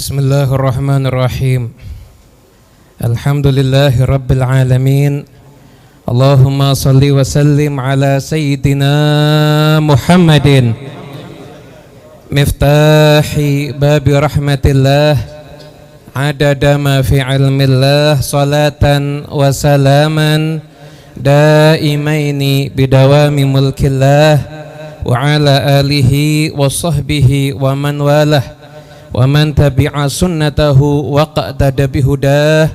Bismillahirrahmanirrahim. Alhamdulillahi rabbil alamin. Allahumma salli wa sallim ala sayyidina Muhammadin miftahi babi rahmatillah adada ma fi ilmillah salatan wa salaman daimaini bidawami mulkillah wa ala alihi wa sahbihi wa man walah wa man tabi'a sunnatahu wa qa'tada bihudah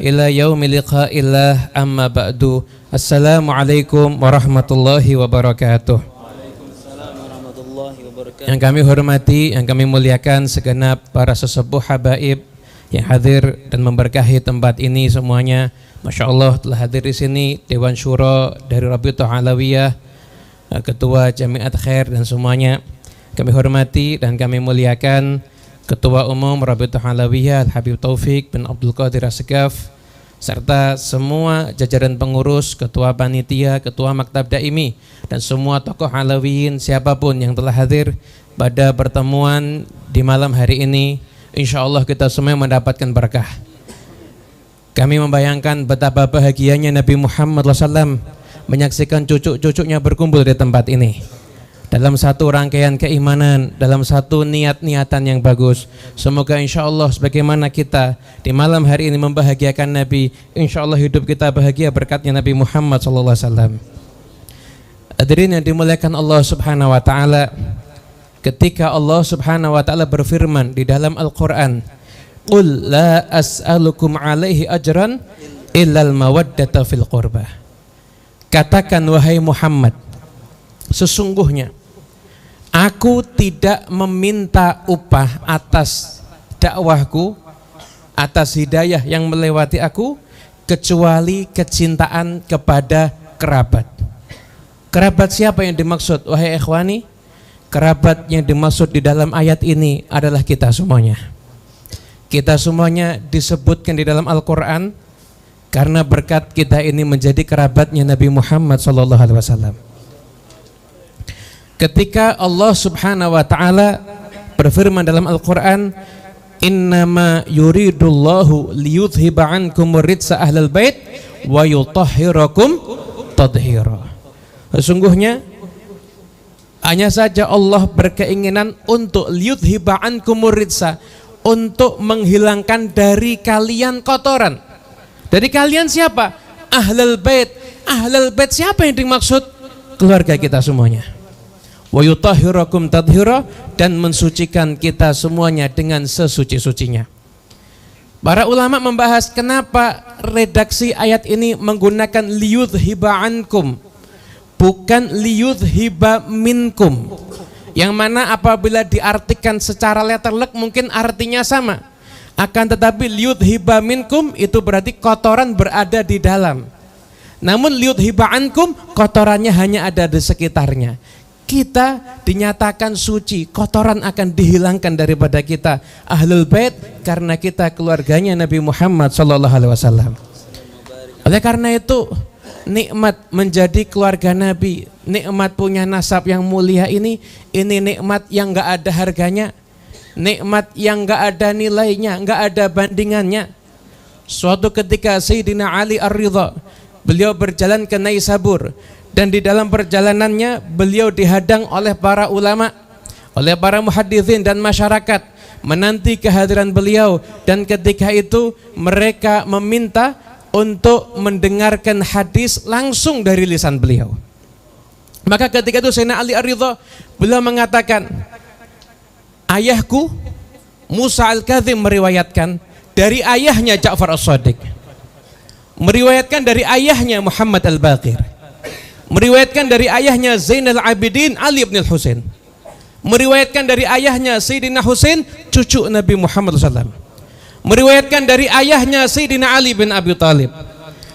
ila yaumi liqa'illah, amma ba'du. Assalamualaikum warahmatullahi wabarakatuh. Waalaikumsalam warahmatullahi wabarakatuh. Yang kami hormati, yang kami muliakan segenap para sesepuh habaib yang hadir dan memberkahi tempat ini semuanya. Masya Allah telah hadir di sini Dewan Syuro dari Rabi'atul Alawiyah, Ketua Jamiat Khair dan semuanya. Kami hormati dan kami muliakan Ketua Umum Rabi'atul Alawiyah Al-Habib Taufik bin Abdul Qadir As-Segaf, serta semua jajaran pengurus, ketua panitia, ketua maktab daimi, dan semua tokoh alawiyin siapapun yang telah hadir pada pertemuan di malam hari ini. Insya Allah kita semua mendapatkan berkah. Kami membayangkan betapa bahagianya Nabi Muhammad SAW menyaksikan cucu-cucunya berkumpul di tempat ini dalam satu rangkaian keimanan, dalam satu niat-niatan yang bagus. Semoga insya Allah sebagaimana kita di malam hari ini membahagiakan Nabi, insya Allah hidup kita bahagia berkatnya Nabi Muhammad SAW. Hadirin yang dimuliakan Allah Subhanahu Wa Taala, ketika Allah Subhanahu Wa Taala berfirman di dalam Al-Quran, "Qul la as'alukum alaihi ajran illal mawaddata fil qurbah." Katakan wahai Muhammad, sesungguhnya aku tidak meminta upah atas dakwahku, atas hidayah yang melewati aku, kecuali kecintaan kepada kerabat. Kerabat siapa yang dimaksud wahai ikhwani? Kerabat yang dimaksud di dalam ayat ini adalah kita semuanya. Kita semuanya disebutkan di dalam Al-Quran karena berkat kita ini menjadi kerabatnya Nabi Muhammad SAW. Ketika Allah Subhanahu Wa Taala berfirman dalam Al-Quran, "Innama yuridullahu liyudhiba ankumur ritsa ahlal bait wa yutahhirakum tadhira." Sesungguhnya hanya saja Allah berkeinginan untuk liyudhiba ankumur ritsa, untuk menghilangkan dari kalian kotoran. Dari kalian siapa? Ahlul bait. Ahlul bait siapa yang dimaksud? Keluarga kita semuanya. Wa yutahhirakum tadhira, dan mensucikan kita semuanya dengan sesuci-sucinya. Para ulama membahas kenapa redaksi ayat ini menggunakan liyudhiba ankum, bukan liyudhiba minkum, yang mana apabila diartikan secara letterlek mungkin artinya sama, akan tetapi liyudhiba minkum itu berarti kotoran berada di dalam. Namun liyudhiba ankum, kotorannya hanya ada di sekitarnya. Kita dinyatakan suci, kotoran akan dihilangkan daripada kita. Ahlul bait karena kita keluarganya Nabi Muhammad SAW. Oleh karena itu, nikmat menjadi keluarga Nabi, nikmat punya nasab yang mulia ini nikmat yang gak ada harganya, nikmat yang gak ada nilainya, gak ada bandingannya. Suatu ketika Sayyidina Ali Ar-Ridha, beliau berjalan ke Naisabur, dan di dalam perjalanannya beliau dihadang oleh para ulama, oleh para muhaditsin dan masyarakat menanti kehadiran beliau. Dan ketika itu mereka meminta untuk mendengarkan hadis langsung dari lisan beliau. Maka ketika itu Sayyidina Ali Ar-Ridha, beliau mengatakan, ayahku Musa Al-Kadzim meriwayatkan dari ayahnya Ja'far As-Shadiq, meriwayatkan dari ayahnya Muhammad Al-Baqir, meriwayatkan dari ayahnya Zainal Abidin Ali bin Husain, meriwayatkan dari ayahnya Sayyidina Husain cucu Nabi Muhammad SAW, meriwayatkan dari ayahnya Sayyidina Ali bin Abi Thalib.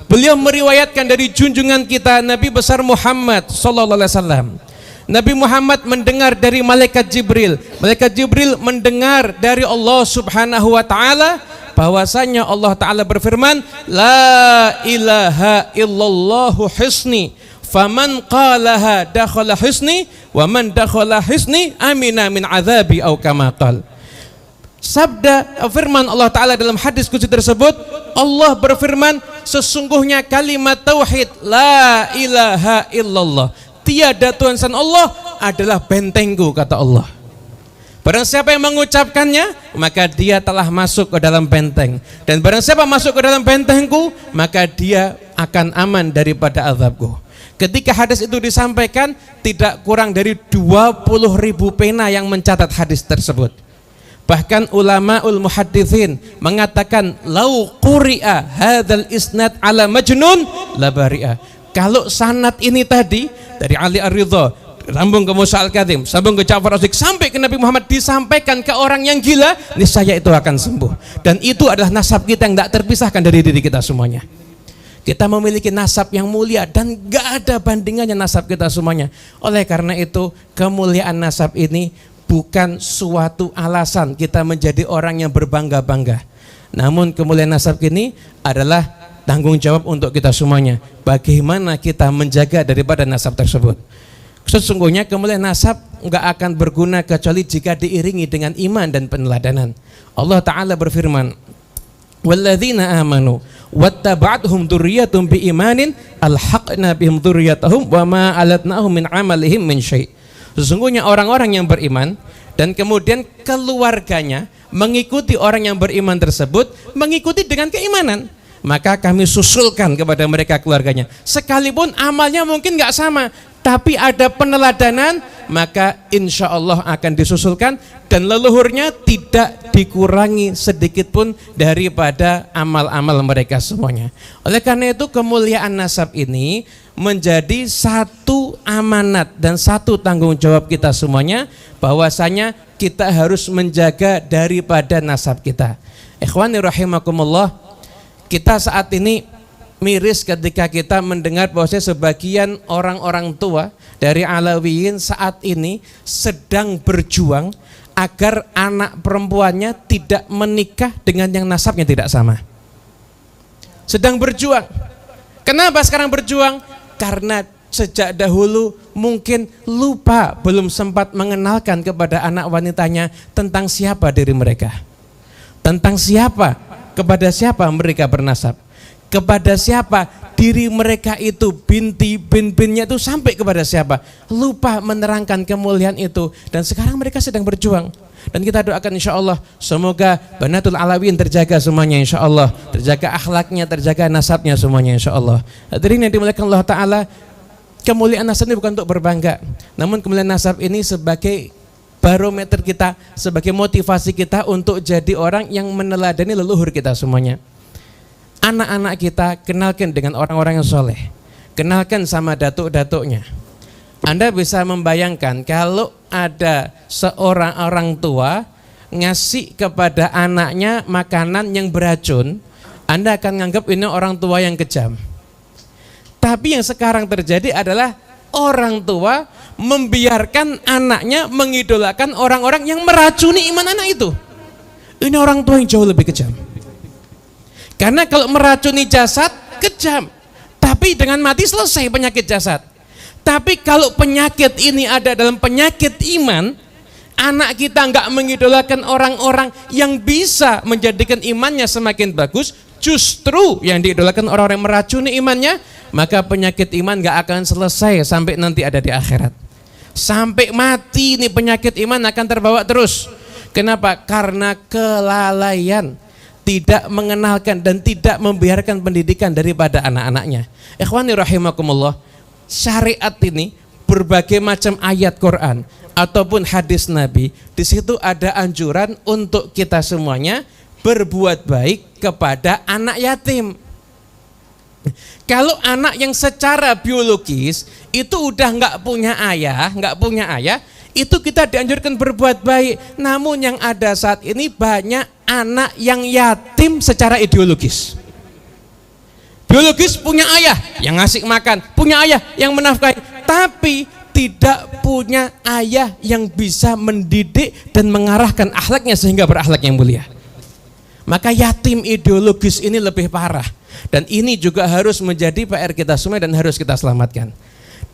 Beliau meriwayatkan dari junjungan kita Nabi besar Muhammad SAW. Nabi Muhammad mendengar dari malaikat Jibril, malaikat Jibril mendengar dari Allah Subhanahu Wa Taala bahwasanya Allah Taala berfirman, la ilaha illallahu hisni faman qalaha dakhala hisni wa man dakhala hisni amina min azabi au kama qal. Sabda firman Allah Ta'ala dalam hadis qudsi tersebut, Allah berfirman, sesungguhnya kalimat tauhid la ilaha illallah, tiada Tuhan selain Allah, adalah bentengku, kata Allah. Barang siapa yang mengucapkannya, maka dia telah masuk ke dalam benteng. Dan barang siapa masuk ke dalam bentengku, maka dia akan aman daripada azabku. Ketika hadis itu disampaikan, tidak kurang dari 20.000 pena yang mencatat hadis tersebut. Bahkan ulamaul muhadditsin mengatakan, lau quri'a hadzal isnad ala majnun la bari'a. Kalau sanad ini tadi dari Ali Ar-Ridha, sambung ke Musa Al-Kadzim, sambung ke Ja'far As-Shadiq, sampai ke Nabi Muhammad, disampaikan ke orang yang gila, niscaya itu akan sembuh. Dan itu adalah nasab kita yang tidak terpisahkan dari diri kita semuanya. Kita memiliki nasab yang mulia dan gak ada bandingannya nasab kita semuanya. Oleh karena itu, kemuliaan nasab ini bukan suatu alasan kita menjadi orang yang berbangga-bangga. Namun kemuliaan nasab ini adalah tanggung jawab untuk kita semuanya. Bagaimana kita menjaga daripada nasab tersebut. Sesungguhnya kemuliaan nasab enggak akan berguna kecuali jika diiringi dengan iman dan peneladanan. Allah Ta'ala berfirman, walladzina amanu wattaba'athum dzurriyyatuhum biimanin alhaqna bihim dzurriyyatahum wama alatnahum min amalihim min syai'. Sesungguhnya orang-orang yang beriman dan kemudian keluarganya mengikuti orang yang beriman tersebut, mengikuti dengan keimanan, maka kami susulkan kepada mereka keluarganya. Sekalipun amalnya mungkin gak sama, tapi ada peneladanan, maka insya Allah akan disusulkan dan leluhurnya tidak dikurangi sedikit pun daripada amal-amal mereka semuanya. Oleh karena itu kemuliaan nasab ini menjadi satu amanat dan satu tanggung jawab kita semuanya, bahwasanya kita harus menjaga daripada nasab kita. Ikhwani rahimakumullah, kita saat ini miris ketika kita mendengar bahwa sebagian orang-orang tua dari Alawiyin saat ini sedang berjuang agar anak perempuannya tidak menikah dengan yang nasabnya tidak sama. Sedang berjuang. Kenapa sekarang berjuang? Karena sejak dahulu mungkin lupa, belum sempat mengenalkan kepada anak wanitanya tentang siapa diri mereka, tentang siapa, kepada siapa mereka bernasab, kepada siapa diri mereka itu, bin-binnya itu sampai kepada siapa, lupa menerangkan kemuliaan itu. Dan sekarang mereka sedang berjuang. Dan kita doakan insya Allah semoga Banatul Alawiyin terjaga semuanya, insya Allah terjaga akhlaknya, terjaga nasabnya semuanya, insya Allah. Hadirin yang dimuliakan Allah Ta'ala, kemuliaan nasab ini bukan untuk berbangga, namun kemuliaan nasab ini sebagai barometer kita, sebagai motivasi kita untuk jadi orang yang meneladani leluhur kita semuanya. Anak-anak kita kenalkan dengan orang-orang yang soleh, kenalkan sama datuk-datuknya. Anda bisa membayangkan kalau ada seorang orang tua ngasih kepada anaknya makanan yang beracun, Anda akan menganggap ini orang tua yang kejam. Tapi yang sekarang terjadi adalah orang tua membiarkan anaknya mengidolakan orang-orang yang meracuni iman anak itu. Ini orang tua yang jauh lebih kejam. Karena kalau meracuni jasad kejam, tapi dengan mati selesai penyakit jasad. Tapi kalau penyakit ini ada dalam penyakit iman, anak kita nggak mengidolakan orang-orang yang bisa menjadikan imannya semakin bagus, justru yang diidolakan orang-orang yang meracuni imannya, maka penyakit iman nggak akan selesai sampai nanti ada di akhirat. Sampai mati nih penyakit iman akan terbawa terus. Kenapa? Karena kelalaian, tidak mengenalkan dan tidak membiarkan pendidikan daripada anak-anaknya. Ikhwani rahimakumullah, syariat ini berbagai macam ayat Quran ataupun hadis Nabi, di situ ada anjuran untuk kita semuanya berbuat baik kepada anak yatim. Kalau anak yang secara biologis itu udah nggak punya ayah, itu kita dianjurkan berbuat baik. Namun yang ada saat ini banyak anak yang yatim secara ideologis. Biologis punya ayah yang ngasih makan, punya ayah yang menafkahi, tapi tidak punya ayah yang bisa mendidik dan mengarahkan akhlaknya sehingga berakhlak yang mulia. Maka yatim ideologis ini lebih parah, dan ini juga harus menjadi PR kita semua dan harus kita selamatkan.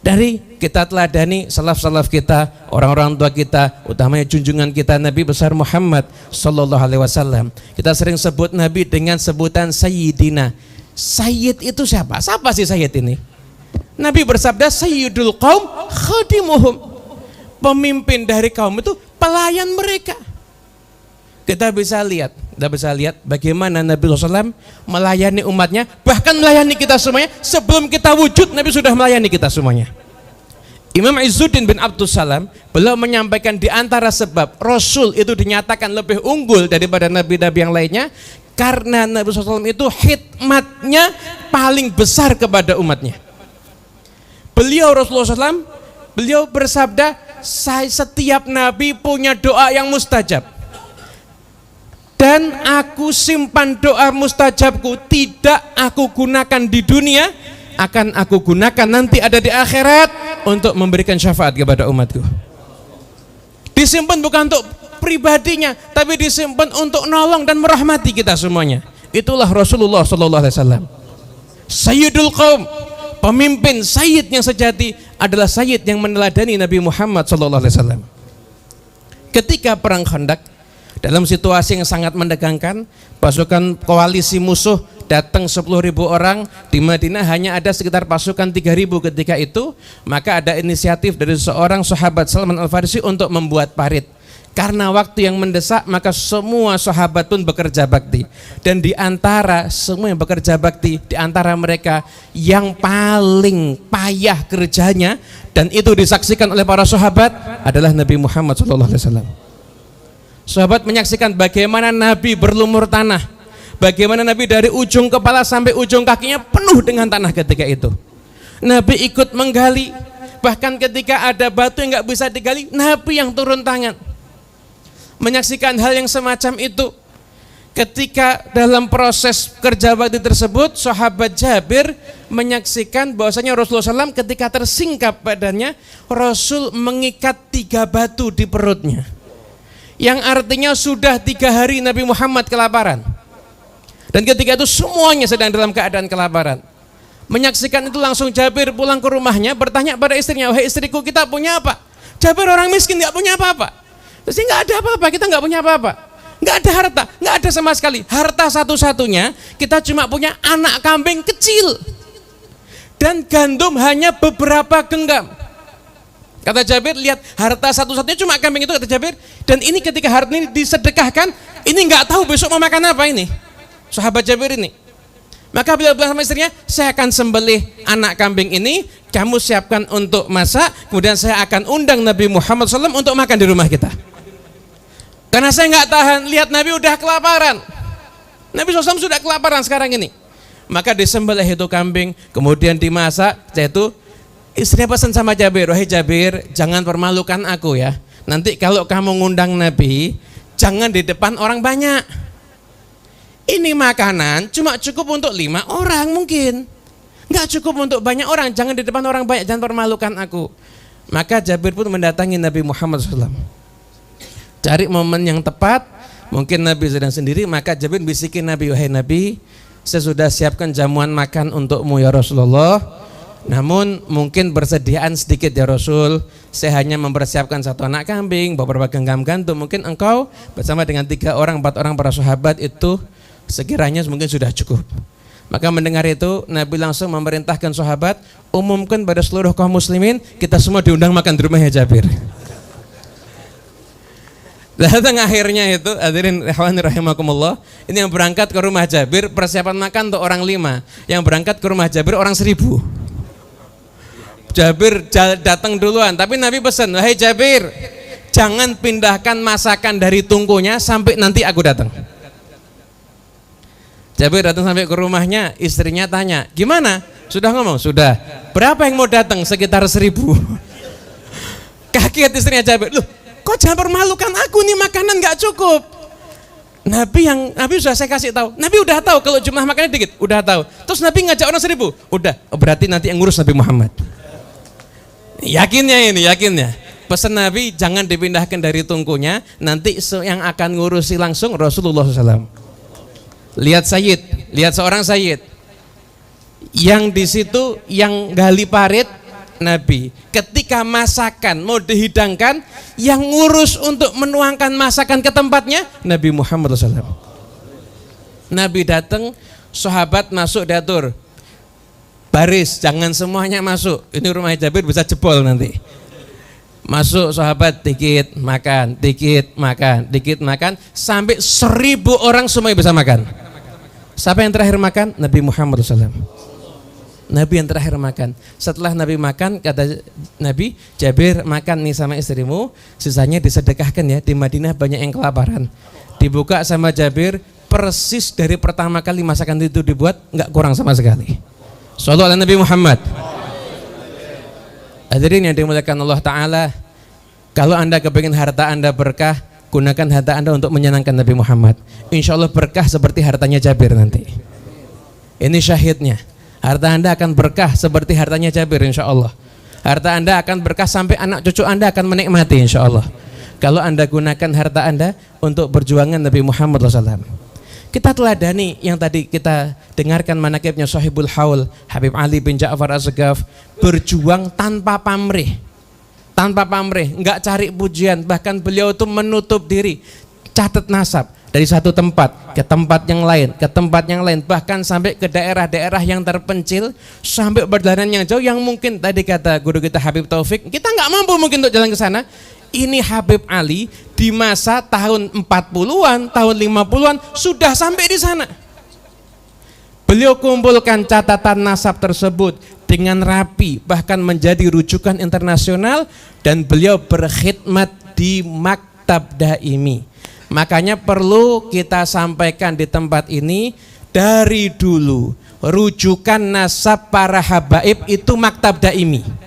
dari kita teladani salaf-salaf kita, orang-orang tua kita, utamanya junjungan kita Nabi besar Muhammad sallallahu alaihi wasallam. Kita sering sebut Nabi dengan sebutan Sayyidina. Sayyid itu siapa? Siapa sih Sayyid ini? Nabi bersabda Sayyidul Qaum khadimuhum. Pemimpin dari kaum itu pelayan mereka. Kita bisa lihat bagaimana Nabi SAW melayani umatnya, bahkan melayani kita semuanya. Sebelum kita wujud, Nabi sudah melayani kita semuanya. Imam Izzuddin bin Abdus Salam, beliau menyampaikan di antara sebab Rasul itu dinyatakan lebih unggul daripada nabi-nabi yang lainnya, karena Nabi SAW itu khidmatnya paling besar kepada umatnya. Beliau Rasulullah SAW, beliau bersabda, setiap nabi punya doa yang mustajab, dan aku simpan doa mustajabku, tidak aku gunakan di dunia, akan aku gunakan nanti ada di akhirat untuk memberikan syafaat kepada umatku. Disimpan bukan untuk pribadinya, tapi disimpan untuk nolong dan merahmati kita semuanya. Itulah Rasulullah SAW, Sayyidul Qaum. Pemimpin sayyid yang sejati adalah sayyid yang meneladani Nabi Muhammad SAW. Ketika perang Khandaq, dalam situasi yang sangat mendegangkan, pasukan koalisi musuh datang 10.000 orang, di Madinah hanya ada sekitar pasukan 3.000 ketika itu. Maka ada inisiatif dari seorang sahabat Salman Al-Farisi untuk membuat parit. Karena waktu yang mendesak, maka semua sahabat pun bekerja bakti. Dan di antara semua yang bekerja bakti, di antara mereka yang paling payah kerjanya, dan itu disaksikan oleh para sahabat, adalah Nabi Muhammad SAW. Sahabat menyaksikan bagaimana Nabi berlumur tanah, bagaimana Nabi dari ujung kepala sampai ujung kakinya penuh dengan tanah ketika itu. Nabi ikut menggali, bahkan ketika ada batu yang nggak bisa digali, Nabi yang turun tangan. Menyaksikan hal yang semacam itu. Ketika dalam proses kerja bakti tersebut, sahabat Jabir menyaksikan bahwasanya Rasulullah SAW ketika tersingkap badannya, Rasul mengikat 3 batu di perutnya, yang artinya sudah 3 hari Nabi Muhammad kelaparan. Dan ketika itu semuanya sedang dalam keadaan kelaparan. Menyaksikan itu langsung Jabir pulang ke rumahnya, bertanya pada istrinya, wahai istriku, kita punya apa? Jabir orang miskin, nggak punya apa-apa. Terus nggak ada apa-apa, kita nggak punya apa-apa, nggak ada harta, nggak ada sama sekali. Harta satu-satunya kita cuma punya anak kambing kecil dan gandum hanya beberapa genggam. Kata Jabir, lihat, harta satu-satunya cuma kambing itu, kata Jabir. Dan ini ketika harta ini disedekahkan, ini nggak tahu besok mau makan apa ini sahabat Jabir ini. Maka beliau bilang sama istrinya, saya akan sembelih anak kambing ini, kamu siapkan untuk masak, kemudian saya akan undang Nabi Muhammad SAW untuk makan di rumah kita. Karena saya nggak tahan lihat Nabi udah kelaparan. Nabi SAW sudah kelaparan sekarang ini. Maka disembelih itu kambing, kemudian dimasak. Yaitu istrinya pesan sama Jabir, wahai Jabir, jangan permalukan aku ya. Nanti kalau kamu ngundang Nabi, jangan di depan orang banyak. Ini makanan cuma cukup untuk 5 orang mungkin, nggak cukup untuk banyak orang. Jangan di depan orang banyak, jangan permalukan aku. Maka Jabir pun mendatangi Nabi Muhammad SAW. Cari momen yang tepat, mungkin Nabi sedang sendiri, maka Jabir bisikin Nabi, wahai Nabi, saya sudah siapkan jamuan makan untukmu ya Rasulullah. Namun mungkin bersediaan sedikit ya Rasul. Saya hanya mempersiapkan 1 anak kambing, beberapa genggam gandum. Mungkin engkau bersama dengan 3 orang, 4 orang para sahabat itu sekiranya mungkin sudah cukup. Maka mendengar itu, Nabi langsung memerintahkan sahabat, umumkan pada seluruh kaum muslimin, kita semua diundang makan di rumahnya Jabir. Datang akhirnya itu, hadirin rahimakumullah, ini yang berangkat ke rumah Jabir, persiapan makan untuk orang 5. Yang berangkat ke rumah Jabir orang 1000. Jabir datang duluan, tapi Nabi pesan, wahai Jabir, jangan pindahkan masakan dari tungkunya sampai nanti aku datang. Jabir datang sampai ke rumahnya, istrinya tanya, gimana? Sudah ngomong? Sudah. Berapa yang mau datang? Sekitar 1000. Kaget istrinya Jabir, loh, kok jangan permalukan aku nih, makanan gak cukup. Nabi sudah saya kasih tahu. Nabi udah tahu kalau jumlah makannya dikit, udah tahu. Terus Nabi ngajak orang 1000, udah. Berarti nanti yang ngurus Nabi Muhammad. Yakinnya. Pesan Nabi jangan dipindahkan dari tungkunya, nanti yang akan ngurusi langsung Rasulullah SAW. Lihat seorang sayyid yang di situ yang gali parit Nabi. Ketika masakan mau dihidangkan, yang ngurus untuk menuangkan masakan ke tempatnya Nabi Muhammad SAW. Nabi datang, sahabat masuk diatur, baris, jangan semuanya masuk. Ini rumah Jabir bisa jebol nanti. Masuk sahabat, dikit makan, dikit makan, dikit makan, sampai 1000 orang semuanya bisa makan. Siapa yang terakhir makan? Nabi Muhammad SAW. Nabi yang terakhir makan. Setelah Nabi makan, kata Nabi, Jabir makan nih sama istrimu, sisanya disedekahkan ya, di Madinah banyak yang kelaparan. Dibuka sama Jabir, persis dari pertama kali masakan itu dibuat, nggak kurang sama sekali. Shallallahu ala Nabi Muhammad. Hadirin yang dimuliakan Allah Ta'ala, kalau anda kepingin harta anda berkah, gunakan harta anda untuk menyenangkan Nabi Muhammad. Insya Allah berkah seperti hartanya Jabir nanti. Ini syahidnya. Harta anda akan berkah seperti hartanya Jabir, insya Allah. Harta anda akan berkah sampai anak cucu anda akan menikmati, insya Allah. Kalau anda gunakan harta anda untuk perjuangan Nabi Muhammad SAW. Kita teladani yang tadi kita dengarkan manaqibnya Sahibul Haul Habib Ali bin Ja'far Az-Zaghaf, berjuang tanpa pamrih. Tanpa pamrih, enggak cari pujian, bahkan beliau itu menutup diri, catat nasab dari satu tempat ke tempat yang lain, ke tempat yang lain, bahkan sampai ke daerah-daerah yang terpencil, sampai perjalanan yang jauh yang mungkin tadi kata guru kita Habib Taufik, kita enggak mampu mungkin untuk jalan ke sana. Ini Habib Ali di masa tahun 40-an, tahun 50-an sudah sampai di sana. Beliau kumpulkan catatan nasab tersebut dengan rapi, bahkan menjadi rujukan internasional, dan beliau berkhidmat di Maktab Daimi. Makanya perlu kita sampaikan di tempat ini, dari dulu rujukan nasab para habaib itu Maktab Daimi.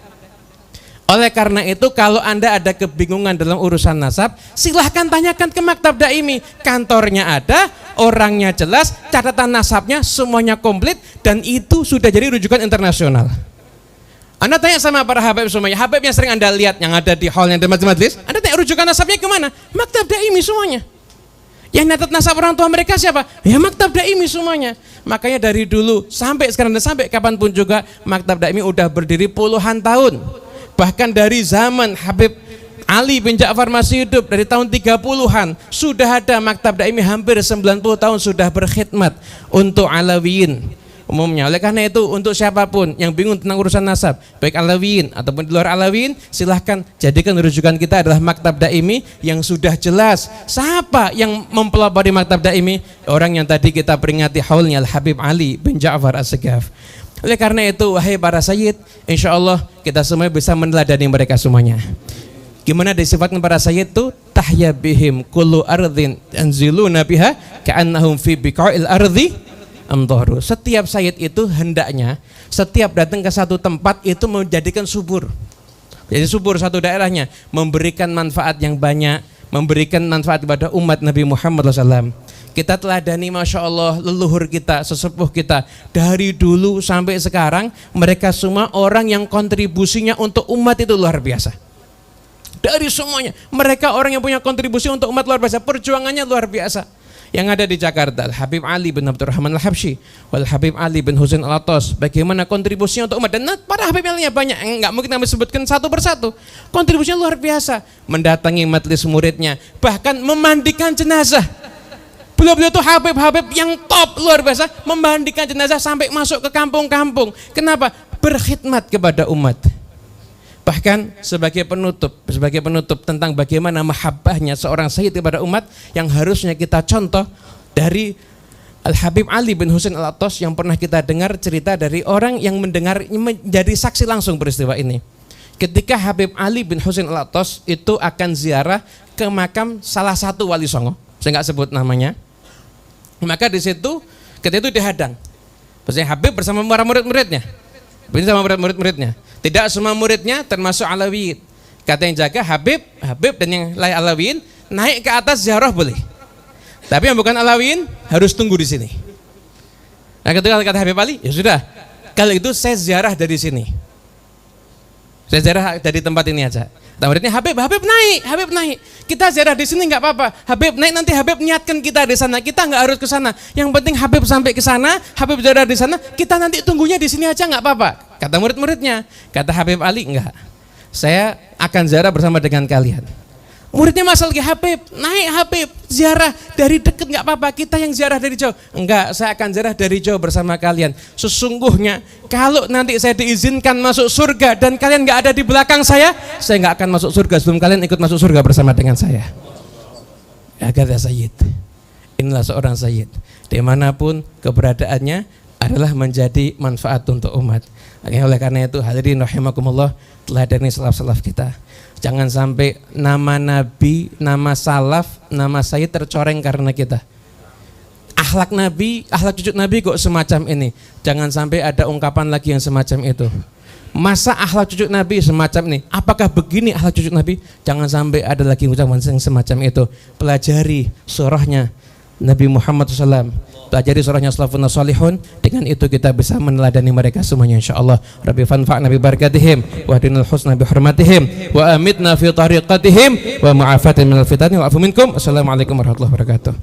Oleh karena itu, kalau anda ada kebingungan dalam urusan nasab, silahkan tanyakan ke Maktab Daimi. Kantornya ada, orangnya jelas, catatan nasabnya semuanya komplit, dan itu sudah jadi rujukan internasional. Anda tanya sama para habaib semuanya, habaib yang sering anda lihat yang ada di hall yang ada majelis, anda tanya rujukan nasabnya kemana? Maktab Daimi semuanya. Yang nyatat nasab orang tua mereka siapa? Ya Maktab Daimi semuanya. Makanya dari dulu sampai sekarang dan sampai kapanpun juga, Maktab Daimi udah berdiri puluhan tahun. Bahkan dari zaman Habib Ali bin Ja'far masih hidup, dari tahun 30-an sudah ada Maktab Daimi, hampir 90 tahun sudah berkhidmat untuk Alawiyin umumnya. Oleh karena itu, untuk siapapun yang bingung tentang urusan nasab, baik Alawiyin ataupun di luar Alawiyin, silahkan jadikan rujukan kita adalah Maktab Daimi yang sudah jelas. Siapa yang mempelopori Maktab Daimi? Orang yang tadi kita peringati haulnya, Al-Habib Ali bin Ja'far Az-Zaghaf. Oleh karena itu, wahai para sayyid, insya Allah kita semua bisa meneladani mereka semuanya. Gimana disifatkan para sayyid itu? Tahya bihim kullu ardhin anziluna biha ka'annahum fi biqa'il ardhi amdaru. Setiap sayyid itu hendaknya setiap datang ke satu tempat itu menjadikan subur. Jadi subur satu daerahnya, memberikan manfaat yang banyak, memberikan manfaat kepada umat Nabi Muhammad SAW. Kita teladani, Masya Allah, leluhur kita, sesepuh kita, dari dulu sampai sekarang, mereka semua orang yang kontribusinya untuk umat itu luar biasa. Dari semuanya, mereka orang yang punya kontribusi untuk umat luar biasa, perjuangannya luar biasa. Yang ada di Jakarta, Habib Ali bin Abdurrahman Al-Habsyi, wal Habib Ali bin Husain Al-Attas, bagaimana kontribusinya untuk umat, dan para Habib Ali banyak, enggak mungkin kami sebutkan satu persatu. Kontribusinya luar biasa, mendatangi majelis muridnya, bahkan memandikan jenazah. Beliau tuh Habib-Habib yang top luar biasa, memandikan jenazah sampai masuk ke kampung-kampung. Kenapa? Berkhidmat kepada umat. Bahkan sebagai penutup tentang bagaimana mahabbahnya seorang sayyid kepada umat, yang harusnya kita contoh dari Al-Habib Ali bin Husain Al-Attas, yang pernah kita dengar cerita dari orang yang mendengar, menjadi saksi langsung peristiwa ini. Ketika Habib Ali bin Husain Al-Attas itu akan ziarah ke makam salah satu wali songo, saya nggak sebut namanya. Maka di situ ketika itu dihadang. Maksudnya Habib bersama para murid-muridnya. Bersama murid-muridnya. Tidak semua muridnya termasuk Alawiyin. Kata yang jaga Habib dan yang lain Alawiyin naik ke atas ziarah boleh. Tapi yang bukan Alawiyin harus tunggu di sini. Nah, ketika kata Habib Ali, ya sudah. Kalau itu saya ziarah dari sini. Saya ziarah dari tempat ini aja. Muridnya Habib naik. Kita ziarah di sini nggak apa-apa. Habib naik, nanti Habib niatkan kita di sana. Kita nggak harus ke sana. Yang penting Habib sampai ke sana, Habib ziarah di sana. Kita nanti tunggunya di sini aja nggak apa-apa. Kata murid-muridnya. Kata Habib Ali, enggak. Saya akan ziarah bersama dengan kalian. Muridnya masal lagi, Habib ziarah dari dekat nggak apa-apa, kita yang ziarah dari jauh. Enggak, saya akan ziarah dari jauh bersama kalian. Sesungguhnya kalau nanti saya diizinkan masuk surga dan kalian nggak ada di belakang saya nggak akan masuk surga sebelum kalian ikut masuk surga bersama dengan saya. Ya kata Sayyid, inilah seorang Sayyid, dimanapun keberadaannya adalah menjadi manfaat untuk umat. Oleh karena itu hadirin rahimakumullah, teladani salaf-salaf kita. Jangan sampai nama Nabi, nama salaf, nama Sayyid tercoreng karena kita. Akhlak Nabi, akhlak cucu Nabi kok semacam ini. Jangan sampai ada ungkapan lagi yang semacam itu. Masa akhlak cucu Nabi semacam ini? Apakah begini akhlak cucu Nabi? Jangan sampai ada lagi ucapan yang semacam itu. Pelajari surahnya Nabi Muhammad SAW, pelajari surahnya Salafun Salihun. Dengan itu kita bisa meneladani mereka semuanya insyaallah. Rabbi fanfa'na bi barakatihim wa hadinal husna bi hurmatihim wa amitna fi tariqatihim wa ma'afatin minal fitani wa afu minkum. Assalamualaikum warahmatullahi wabarakatuh.